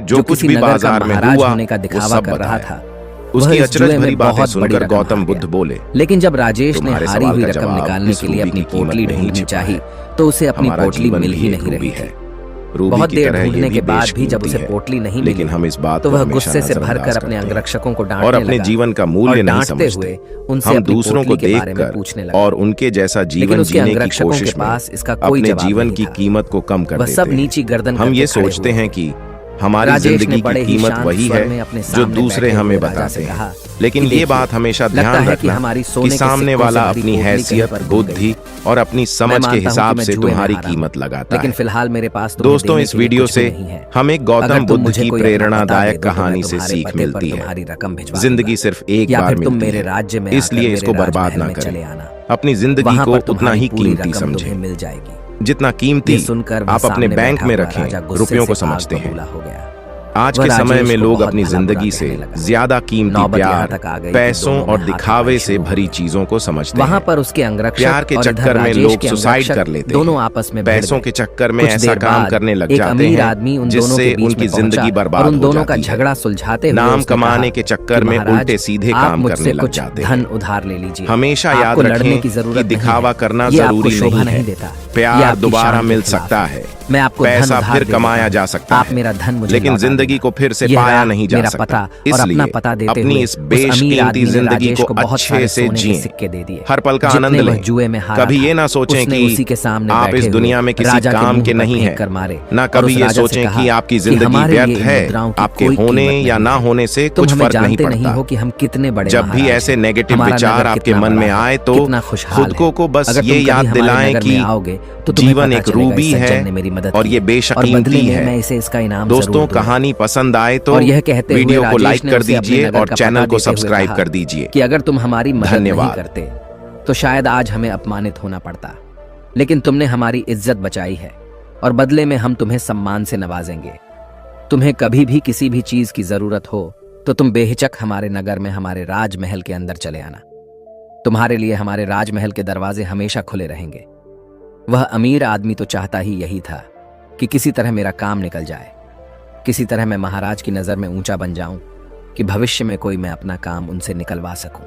जो कुछ किसी भी नगर का बाजार में महाराज हुआ होने का वो दिखावा सब कर रहा बताया। था। उसकी वह इस अचरज जुए भरी में बातें बहुत बड़ी सुनकर रकम गौतम हार बुद्ध गया। बोले, लेकिन जब राजेश ने तुम्हारे हारी सवाल हुई का रकम जवाब निकालने इस के लिए रूबी अपनी की कीमत पोटली में ही ढूंढनी छिपा चाही है। तो उसे अपनी हमारा पोटली जीवन मिल भी ही एक नहीं रूबी रही है। थी। रूबी बहुत की देर तरह ये ढूंढने के भी बाद भी जब बेशकीमती उसे है, पोटली नहीं लेकिन मिली हम इस बात तो को वह हमेशा गुस्से से नजरअंदाज भरकर अपने करते हैं अंगरक्षकों को और डांटने अपने लगा जीवन का और मूल्य नहीं डांटते समझते। हुए उनसे हम अपनी दूसरों को पोटली के बारे में देखकर पूछने लगा। और उनके जैसा लेकिन जीवन उसके जीने की अंगरक्षकों के कोशिश में पास इसका कोई अपने जवाब जीवन नहीं की था। कीमत को कम कर वह देते सब हैं। नीची गर्दन हम करके ये खड़े सोचते हुए हैं थे। कि हमारी राजेश ने जिंदगी बड़े की ही कीमत शांत वही स्वर है में अपने जो सामने दूसरे बैठे हमें हुए राजा बताते से हैं। कहा लेकिन कि ये देखिए, बात हमेशा लगता ध्यान है कि रखना हमारी कि सोने के सामने सिक्कों वाला से भरी अपनी पोटली हैसियत, कहीं पर गुम गई बुद्धि है। और अपनी मैं समझ मानता के हूं कि हिसाब मैं से जुए में तुम्हारी हारा हूं, कीमत लगाता लेकिन है। फिलहाल मेरे पास तुम्हें दोस्तों, देने इस के लिए वीडियो कुछ भी से नहीं है। हमें अगर गौतम तुम बुद्ध मुझे की कोई अपना पता दे प्रेरणादायक दो तो मैं कहानी से तुम्हारे सीख पते पर मिलती है। तुम्हारी रकम भिजवा जिंदगी दूंगा। सिर्फ एक या बार फिर तुम मिलती मेरे है, राज्य में इसलिए आकर इसको मेरे बर्बाद राजमहल ना में करें। चले आना। अपनी जिंदगी वहां को पर उतना तुम्हारी ही पूरी कीमती रकम तुम्हें समझें मिल जाएगी। जितना कीमती ये सुनकर वह आप अपने सामने बैंक बैठा में हुआ राजा रखें गुस्से रुपयों को से आग समझते हैं। बबूला हो गया। आज वह के समय राजेश में को लोग बहुत अपनी भला बुरा जिंदगी से कहने लगा। ज्यादा कीमती नौबत यहाँ प्यार, तक आ गई कि पैसों दोनों में और हाथापाई दिखावे से शुरू हो भरी गई। चीजों को समझते वहां हैं। पर उसके अंगरक्षक प्यार के और इधर चक्कर में राजेश लोग के सुसाइड अंगरक्षक कर लेते दोनों हैं। आपस में भिड़ पैसों गए। के चक्कर में कुछ ऐसा देर काम बाद करने लग एक जाते अमीर हैं आदमी उन दोनों जिससे के बीच उनकी में जिंदगी पहुंचा बर्बाद और उन हो दोनों का जाती है। झगड़ा सुलझाते हुए नाम उसने कमाने कहा के चक्कर कि में महाराज, उल्टे सीधे आप काम मुझसे करने लग कुछ जाते धन हैं। उधार ले लीजिए। हमेशा याद आपको लड़ने रखें की जरूरत कि नहीं दिखावा है। करना ये आपको जरूरी शोभा नहीं है। देता। ये प्यार आपकी दोबारा शान के मिल खिलाफ सकता है। है, मैं आपको धन पैसा उधार फिर दे कमाया देता जा हूं। सकता आप है, मेरा धन मुझे लेकिन लौटा जिंदगी देना। को फिर से यह पाया रहा नहीं जा मेरा सकता। पता और अपना इसलिए पता देते अपनी हुए इस उस अमीर बेशकीमती आदमी ने जिंदगी राजेश को को बहुत अच्छे सारे से सोने के जिएं, सिक्के दे दिए। हर पल का जितने आनंद वह लें। जुए में हारा कभी था, ये ना सोचें उसने कि उसी के सामने आप बैठे इस हुए दुनिया में किसी राजा के काम मुंह के पर नहीं फेंक हैं। कर मारे ना और कभी उस ये राजा से सोचें कहा कि आपकी कि जिंदगी हमारे व्यर्थ लिए इन है, मुद्राओं की आपके कोई होने कीमत या नहीं ना है। होने से तुम कुछ हमें फर्क नहीं जानते नहीं पड़ता। हो कि हम कितने बड़े जब भी महाराज ऐसे हैं। नेगेटिव हमारा विचार नगर आपके कितना मन में बड़ा है, आए तो कितना खुशहाल खुद को है। बस अगर ये तुम कभी याद हमारे दिलाएं नगर में कि आओगे तो तुम्हें जीवन पता एक चलेगा रूबी इस है सज्जन ने मेरी मदद और की ये और बेशकीमती बदले में है। मैं इसे इसका इनाम दोस्तों, जरूर दूंगा। कहानी पसंद आए तो और यह कहते हुए वीडियो को राजेश लाइक ने कर उसे अपने दीजिए नगर और का चैनल पता को देते हुए सब्सक्राइब कहा कर दीजिए। कि अगर तुम हमारी मदद नहीं धन्यवाद। करते तो शायद आज हमें अपमानित होना पड़ता, लेकिन तुमने हमारी इज्जत बचाई है और बदले में हम तुम्हें सम्मान से नवाजेंगे। तुम्हें कभी भी किसी भी चीज की जरूरत हो तो तुम बेहिचक हमारे नगर में हमारे राजमहल के अंदर चले आना। तुम्हारे लिए हमारे राजमहल के दरवाजे हमेशा खुले रहेंगे। वह अमीर आदमी तो चाहता ही यही था कि किसी तरह मेरा काम निकल जाए, किसी तरह मैं महाराज की नजर में ऊंचा बन जाऊं कि भविष्य में कोई मैं अपना काम उनसे निकलवा सकूं।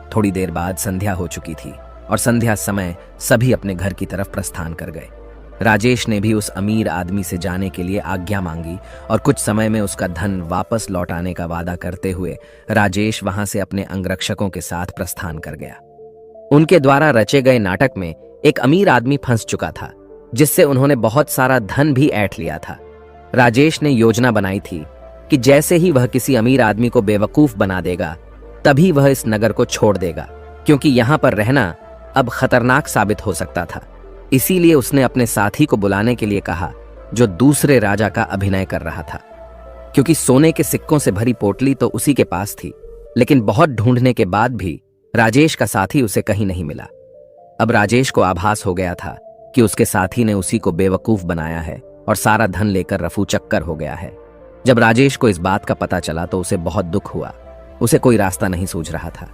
थोड़ी देर बाद संध्या हो चुकी थी और संध्या समय सभी अपने घर की तरफ प्रस्थान कर गए। राजेश ने भी उस अमीर आदमी से जाने के लिए आज्ञा मांगी और कुछ समय में उसका धन वापस लौटाने का वादा करते हुए राजेश वहां से अपने अंगरक्षकों के साथ प्रस्थान कर गया। उनके द्वारा रचे गए नाटक में एक अमीर आदमी फंस चुका था, जिससे उन्होंने बहुत सारा धन भी ऐंठ लिया था। राजेश ने योजना बनाई थी कि जैसे ही वह किसी अमीर आदमी को बेवकूफ बना देगा तभी वह इस नगर को छोड़ देगा, क्योंकि यहां पर रहना अब खतरनाक साबित हो सकता था। इसीलिए उसने अपने साथी को बुलाने के लिए कहा जो दूसरे राजा का अभिनय कर रहा था, क्योंकि सोने के सिक्कों से भरी पोटली तो उसी के पास थी, लेकिन बहुत ढूंढने के बाद भी राजेश का साथी उसे कहीं नहीं मिला। अब राजेश को आभास हो गया था कि उसके साथी ने उसी को बेवकूफ बनाया है और सारा धन लेकर रफू चक्कर हो गया है। जब राजेश को इस बात का पता चला तो उसे बहुत दुख हुआ। उसे कोई रास्ता नहीं सूझ रहा था।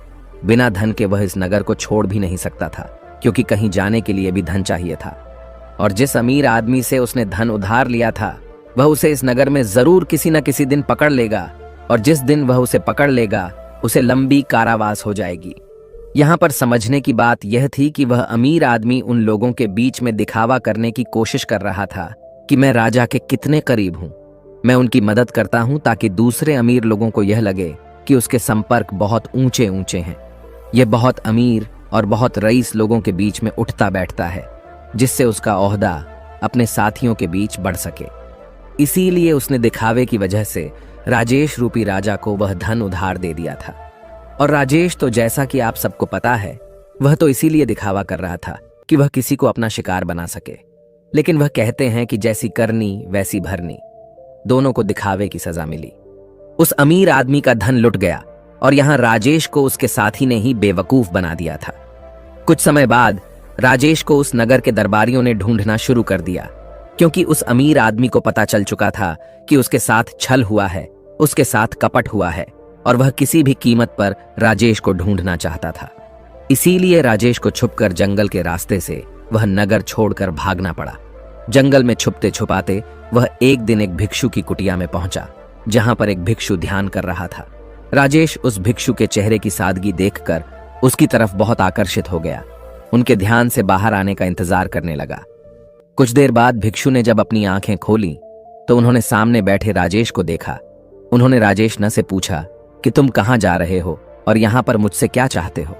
बिना धन के वह इस नगर को छोड़ भी नहीं सकता था, क्योंकि कहीं जाने के लिए भी धन चाहिए था। और जिस अमीर आदमी से उसने धन उधार लिया था वह उसे इस नगर में जरूर किसी न किसी दिन पकड़ लेगा, और जिस दिन वह उसे पकड़ लेगा उसे लंबी कारावास हो जाएगी। यहां पर समझने की बात यह थी कि वह अमीर आदमी उन लोगों के बीच में दिखावा करने की कोशिश कर रहा था कि मैं राजा के कितने करीब हूं। मैं उनकी मदद करता हूं ताकि दूसरे अमीर लोगों को यह लगे कि उसके संपर्क बहुत ऊंचे ऊंचे हैं। यह बहुत अमीर और बहुत रईस लोगों के बीच में उठता बैठता है, जिससे उसका ओहदा अपने साथियों के बीच बढ़ सके। इसीलिए उसने दिखावे की वजह से राजेश रूपी राजा को वह धन उधार दे दिया था। और राजेश तो जैसा कि आप सबको पता है, वह तो इसीलिए दिखावा कर रहा था कि वह किसी को अपना शिकार बना सके। लेकिन वह कहते हैं कि जैसी करनी वैसी भरनी, दोनों को दिखावे की सजा मिली। उस अमीर आदमी का धन लुट गया और यहां राजेश को उसके साथी ने ही बेवकूफ बना दिया था। कुछ समय बाद राजेश को उस नगर के दरबारियों ने ढूंढना शुरू कर दिया, क्योंकि उस अमीर आदमी को पता चल चुका था कि उसके साथ छल हुआ है, उसके साथ कपट हुआ है, और वह किसी भी कीमत पर राजेश को ढूंढना चाहता था। इसीलिए राजेश को छुपकर जंगल के रास्ते से वह नगर छोड़कर भागना पड़ा। जंगल में छुपते छुपाते वह एक दिन एक भिक्षु की कुटिया में पहुंचा, जहां पर एक भिक्षु ध्यान कर रहा था। राजेश उस भिक्षु के चेहरे की सादगी देखकर उसकी तरफ बहुत आकर्षित हो गया। उनके ध्यान से बाहर आने का इंतजार करने लगा। कुछ देर बाद भिक्षु ने जब अपनी आंखें खोली तो उन्होंने सामने बैठे राजेश को देखा। उन्होंने राजेश न से पूछा कि तुम कहां जा रहे हो और यहां पर मुझसे क्या चाहते हो।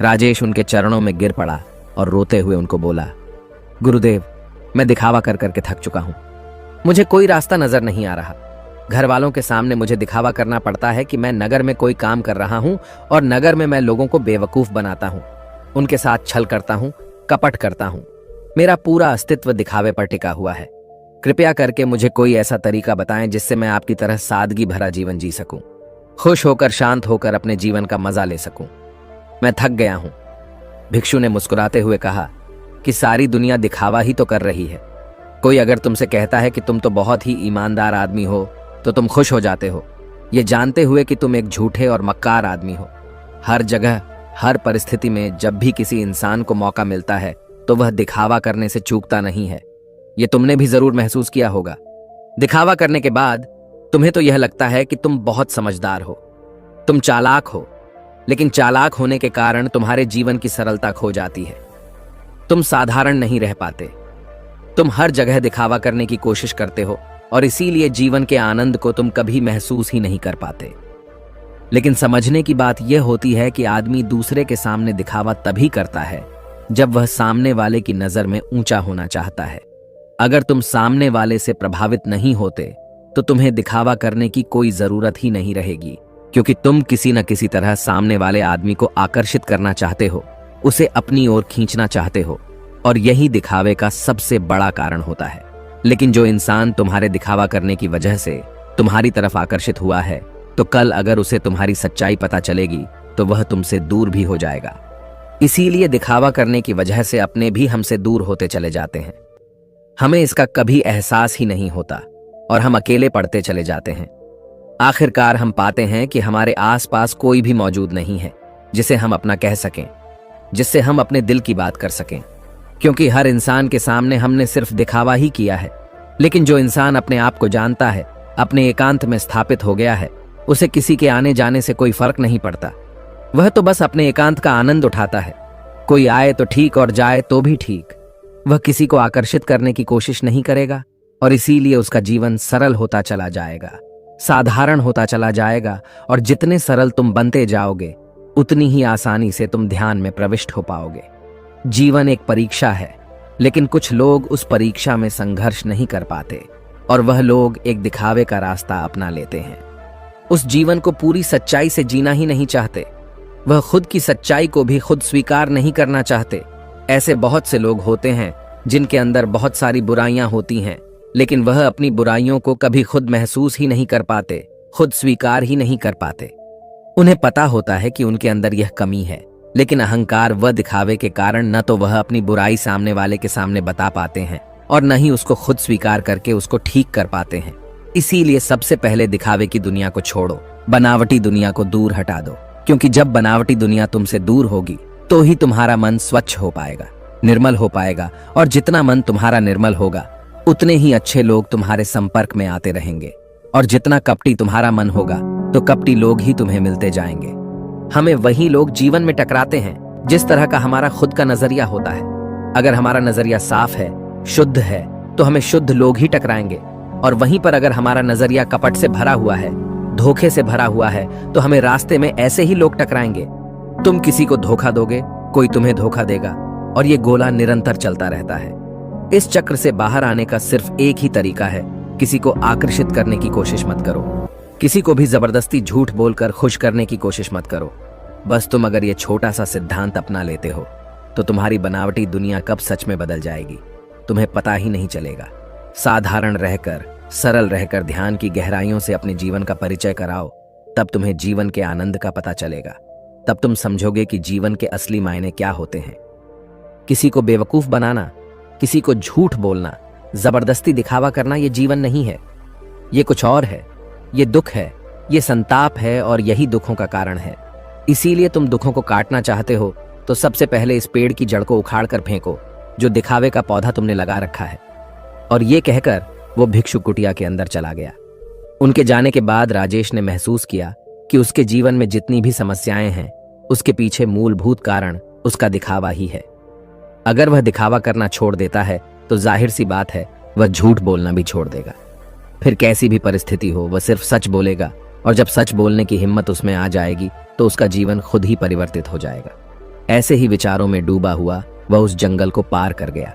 राजेश उनके चरणों में गिर पड़ा और रोते हुए उनको बोला, गुरुदेव, मैं दिखावा कर करके थक चुका हूं। मुझे कोई रास्ता नजर नहीं आ रहा। घर वालों के सामने मुझे दिखावा करना पड़ता है कि मैं नगर में कोई काम कर रहा हूं और नगर में मैं लोगों को बेवकूफ बनाता हूं, उनके साथ छल करता हूं, कपट करता हूं। मेरा पूरा अस्तित्व दिखावे पर टिका हुआ है। कृपया करके मुझे कोई ऐसा तरीका बताएं जिससे मैं आपकी तरह सादगी भरा जीवन जी सकूं, खुश होकर शांत होकर अपने जीवन का मजा ले सकूं। मैं थक गया हूं। भिक्षु ने मुस्कुराते हुए कहा कि सारी दुनिया दिखावा ही तो कर रही है। कोई अगर तुमसे कहता है कि तुम तो बहुत ही ईमानदार आदमी हो तो तुम खुश हो जाते हो, ये जानते हुए कि तुम एक झूठे और मक्कार आदमी हो। हर जगह हर परिस्थिति में जब भी किसी इंसान को मौका मिलता है तो वह दिखावा करने से चूकता नहीं है। ये तुमने भी जरूर महसूस किया होगा। दिखावा करने के बाद तुम्हें तो यह लगता है कि तुम बहुत समझदार हो, तुम चालाक हो, लेकिन चालाक होने के कारण तुम्हारे जीवन की सरलता खो जाती है। तुम साधारण नहीं रह पाते। तुम हर जगह दिखावा करने की कोशिश करते हो और इसीलिए जीवन के आनंद को तुम कभी महसूस ही नहीं कर पाते। लेकिन समझने की बात यह होती है कि आदमी दूसरे के सामने दिखावा तभी करता है जब वह सामने वाले की नजर में ऊंचा होना चाहता है। अगर तुम सामने वाले से प्रभावित नहीं होते तो तुम्हें दिखावा करने की कोई जरूरत ही नहीं रहेगी, क्योंकि तुम किसी न किसी तरह सामने वाले आदमी को आकर्षित करना चाहते हो, उसे अपनी ओर खींचना चाहते हो, और यही दिखावे का सबसे बड़ा कारण होता है। लेकिन जो इंसान तुम्हारे दिखावा करने की वजह से तुम्हारी तरफ आकर्षित हुआ है, तो कल अगर उसे तुम्हारी सच्चाई पता चलेगी तो वह तुमसे दूर भी हो जाएगा। इसीलिए दिखावा करने की वजह से अपने भी हमसे दूर होते चले जाते हैं। हमें इसका कभी एहसास ही नहीं होता और हम अकेले पड़ते चले जाते हैं। आखिरकार हम पाते हैं कि हमारे आसपास कोई भी मौजूद नहीं है जिसे हम अपना कह सकें, जिससे हम अपने दिल की बात कर सकें, क्योंकि हर इंसान के सामने हमने सिर्फ दिखावा ही किया है। लेकिन जो इंसान अपने आप को जानता है, अपने एकांत में स्थापित हो गया है, उसे किसी के आने जाने से कोई फर्क नहीं पड़ता। वह तो बस अपने एकांत का आनंद उठाता है। कोई आए तो ठीक और जाए तो भी ठीक। वह किसी को आकर्षित करने की कोशिश नहीं करेगा और इसीलिए उसका जीवन सरल होता चला जाएगा, साधारण होता चला जाएगा। और जितने सरल तुम बनते जाओगे उतनी ही आसानी से तुम ध्यान में प्रविष्ट हो पाओगे। जीवन एक परीक्षा है, लेकिन कुछ लोग उस परीक्षा में संघर्ष नहीं कर पाते और वह लोग एक दिखावे का रास्ता अपना लेते हैं। उस जीवन को पूरी सच्चाई से जीना ही नहीं चाहते। वह खुद की सच्चाई को भी खुद स्वीकार नहीं करना चाहते। ऐसे बहुत से लोग होते हैं जिनके अंदर बहुत सारी बुराइयां होती हैं, लेकिन वह अपनी बुराइयों को कभी खुद महसूस ही नहीं कर पाते, खुद स्वीकार ही नहीं कर पाते। उन्हें पता होता है कि उनके अंदर यह कमी है, लेकिन अहंकार व दिखावे के कारण न तो वह अपनी बुराई सामने वाले के सामने बता पाते हैं और न ही उसको खुद स्वीकार करके उसको ठीक कर पाते हैं। इसीलिए सबसे पहले दिखावे की दुनिया को छोड़ो, बनावटी दुनिया को दूर हटा दो, क्योंकि जब बनावटी दुनिया तुमसे दूर होगी तो ही तुम्हारा मन स्वच्छ हो पाएगा, निर्मल हो पाएगा। और जितना मन तुम्हारा निर्मल होगा उतने ही अच्छे लोग तुम्हारे संपर्क में आते रहेंगे, और जितना कपटी तुम्हारा मन होगा तो कपटी लोग ही तुम्हें मिलते जाएंगे। हमें वही लोग जीवन में टकराते हैं जिस तरह का हमारा खुद का नजरिया होता है। अगर हमारा नजरिया साफ है, शुद्ध है, तो हमें शुद्ध लोग ही टकराएंगे, और वहीं पर अगर हमारा नजरिया कपट से भरा हुआ है, धोखे से भरा हुआ है, तो हमें रास्ते में ऐसे ही लोग टकराएंगे। तुम किसी को धोखा दोगे, कोई तुम्हें धोखा देगा, और ये गोला निरंतर चलता रहता है। इस चक्र से बाहर आने का सिर्फ एक ही तरीका है, किसी को आकर्षित करने की कोशिश मत करो, किसी को भी जबरदस्ती झूठ बोलकर खुश करने की कोशिश मत करो। बस तुम अगर ये छोटा सा सिद्धांत अपना लेते हो तो तुम्हारी बनावटी दुनिया कब सच में बदल जाएगी तुम्हें पता ही नहीं चलेगा। साधारण रहकर, सरल रहकर ध्यान की गहराइयों से अपने जीवन का परिचय कराओ, तब तुम्हें जीवन के आनंद का पता चलेगा। तब तुम समझोगे कि जीवन के असली मायने क्या होते हैं। किसी को बेवकूफ बनाना, किसी को झूठ बोलना, जबरदस्ती दिखावा करना ये जीवन नहीं है, ये कुछ और है। ये दुख है, ये संताप है, और यही दुखों का कारण है। इसीलिए तुम दुखों को काटना चाहते हो तो सबसे पहले इस पेड़ की जड़ को उखाड़ कर फेंको जो दिखावे का पौधा तुमने लगा रखा है। और ये कहकर वो भिक्षु कुटिया के अंदर चला गया। उनके जाने के बाद राजेश ने महसूस किया कि उसके जीवन में जितनी भी समस्याएं हैं उसके पीछे मूलभूत कारण उसका दिखावा ही है। अगर वह दिखावा करना छोड़ देता है तो जाहिर सी बात है वह झूठ बोलना भी छोड़ देगा। फिर कैसी भी परिस्थिति हो वह सिर्फ सच बोलेगा, और जब सच बोलने की हिम्मत उसमें आ जाएगी तो उसका जीवन खुद ही परिवर्तित हो जाएगा। ऐसे ही विचारों में डूबा हुआ वह उस जंगल को पार कर गया।